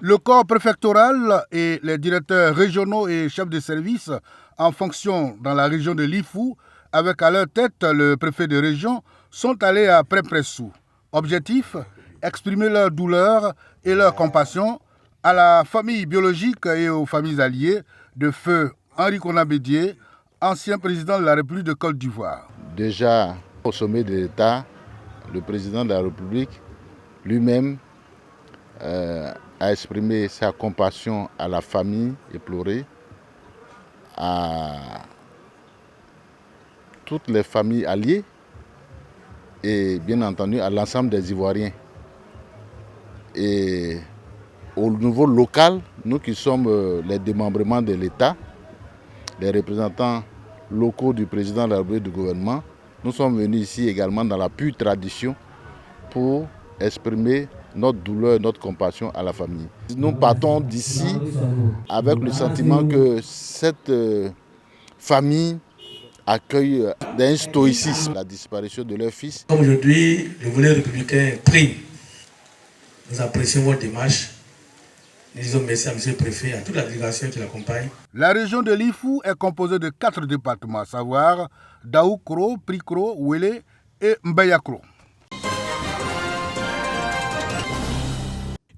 Le corps préfectoral et les directeurs régionaux et chefs de service en fonction dans la région de Lifou, avec à leur tête le préfet de région, sont allés à Pré-Pressou. Objectif, exprimer leur douleur et leur compassion à la famille biologique et aux familles alliées de feu Henri Konan Bédié, ancien président de la République de Côte d'Ivoire. Déjà, au sommet de l'État, le président de la République lui-même a exprimé sa compassion à la famille éplorée, à toutes les familles alliées et bien entendu à l'ensemble des Ivoiriens. Et au niveau local, nous qui sommes les démembrements de l'État, les représentants locaux du président de la République du gouvernement, nous sommes venus ici également dans la pure tradition pour exprimer notre douleur, notre compassion à la famille. Nous partons d'ici avec le sentiment que cette famille accueille d'un stoïcisme la disparition de leur fils. Aujourd'hui, le volet républicain prime. Nous apprécions votre démarche. Nous disons merci à M. le Préfet et à toute la délégation qui l'accompagne. La région de Lifou est composée de 4 départements, à savoir Daoukro, Prikro, Ouélé et Mbayakro.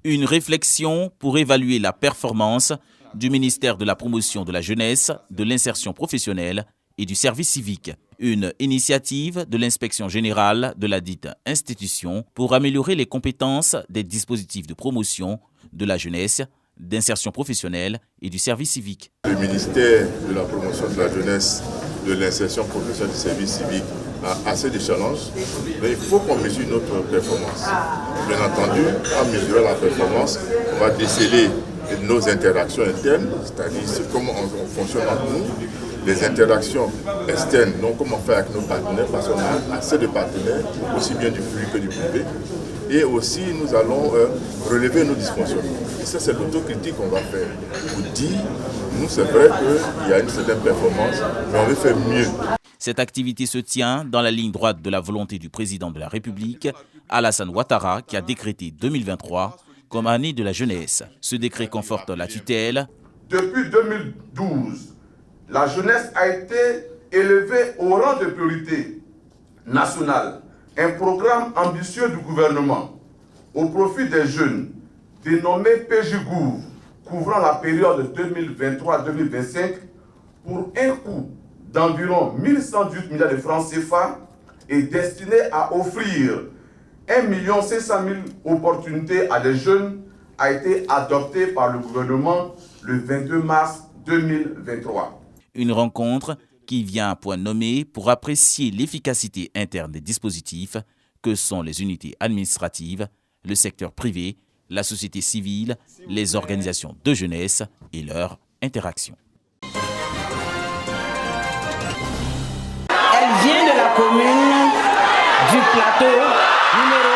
Une réflexion pour évaluer la performance du ministère de la Promotion de la Jeunesse, de l'Insertion professionnelle et du Service civique. Une initiative de l'inspection générale de la dite institution pour améliorer les compétences des dispositifs de promotion de la jeunesse, d'insertion professionnelle et du service civique. Le ministère de la Promotion de la Jeunesse, de l'Insertion professionnelle et du Service civique a assez de challenges, mais il faut qu'on mesure notre performance. Bien entendu, en mesurant la performance, on va déceler nos interactions internes, c'est-à-dire comment on fonctionne entre nous, les interactions externes, donc comment faire avec nos partenaires, parce qu'on a assez de partenaires, aussi bien du public que du privé. Et aussi, nous allons relever nos dysfonctionnements. Et ça, c'est l'autocritique qu'on va faire. Pour dire, nous, c'est vrai qu'il y a une certaine performance, mais on veut faire mieux. Cette activité se tient dans la ligne droite de la volonté du président de la République, Alassane Ouattara, qui a décrété 2023 comme année de la jeunesse. Ce décret conforte la tutelle. Depuis 2012, la jeunesse a été élevée au rang de priorité nationale. Un programme ambitieux du gouvernement au profit des jeunes, dénommé PJGouv, couvrant la période 2023-2025 pour un coût d'environ 1118 milliards de francs CFA est destiné à offrir 1 500 000 opportunités à des jeunes, a été adopté par le gouvernement le 22 mars 2023. Une rencontre qui vient à point nommé pour apprécier l'efficacité interne des dispositifs que sont les unités administratives, le secteur privé, la société civile, les organisations de jeunesse et leur interaction. Elle vient de la commune du Plateau, numéro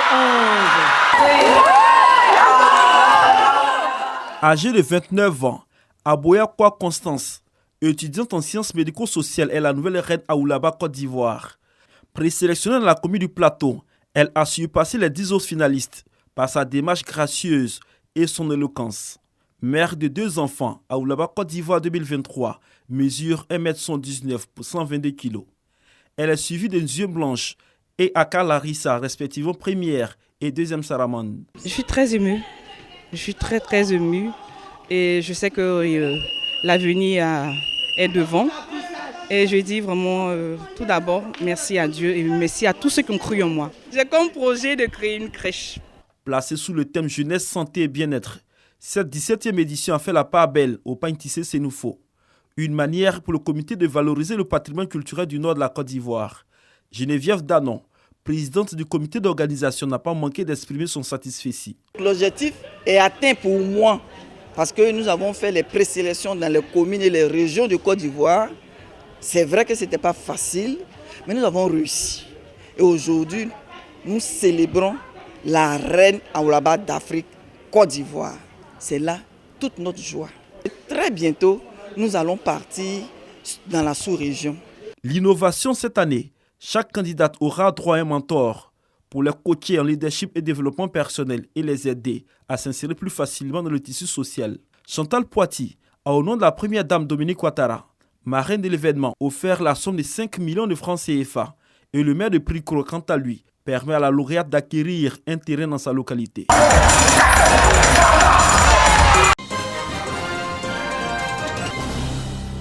11. Âgée de 29 ans, Aboya-Kwa Constance, étudiante en sciences médico-sociales, est la nouvelle reine Aoulaba, Côte d'Ivoire. Présélectionnée dans la commune du Plateau, elle a surpassé les 10 autres finalistes par sa démarche gracieuse et son éloquence. Mère de 2 enfants, Aoulaba, Côte d'Ivoire 2023, mesure 1,119 m pour 122 kg. Elle est suivie de Yeux Blanche et Aka Larissa, respectivement première et deuxième Saramande. Je suis très émue. Je suis très émue. Et je sais que l'avenir est devant. Et je dis vraiment, tout d'abord, merci à Dieu et merci à tous ceux qui ont cru en moi. J'ai comme projet de créer une crèche. Placée sous le thème jeunesse, santé et bien-être, cette 17e édition a fait la part belle au pain tissé Sénoufo. Une manière pour le comité de valoriser le patrimoine culturel du nord de la Côte d'Ivoire. Geneviève Danon, présidente du comité d'organisation, n'a pas manqué d'exprimer son satisfait. L'objectif est atteint pour moi parce que nous avons fait les présélections dans les communes et les régions de Côte d'Ivoire. C'est vrai que ce n'était pas facile, mais nous avons réussi. Et aujourd'hui, nous célébrons la reine Aoulaba d'Afrique, Côte d'Ivoire. C'est là toute notre joie. Et très bientôt, nous allons partir dans la sous-région. L'innovation cette année, chaque candidate aura droit à un mentor pour les coacher en leadership et développement personnel et les aider à s'insérer plus facilement dans le tissu social. Chantal Poiti a, au nom de la première dame Dominique Ouattara, marraine de l'événement, offert la somme de 5 millions de francs CFA et le maire de Pricro, quant à lui, permet à la lauréate d'acquérir un terrain dans sa localité.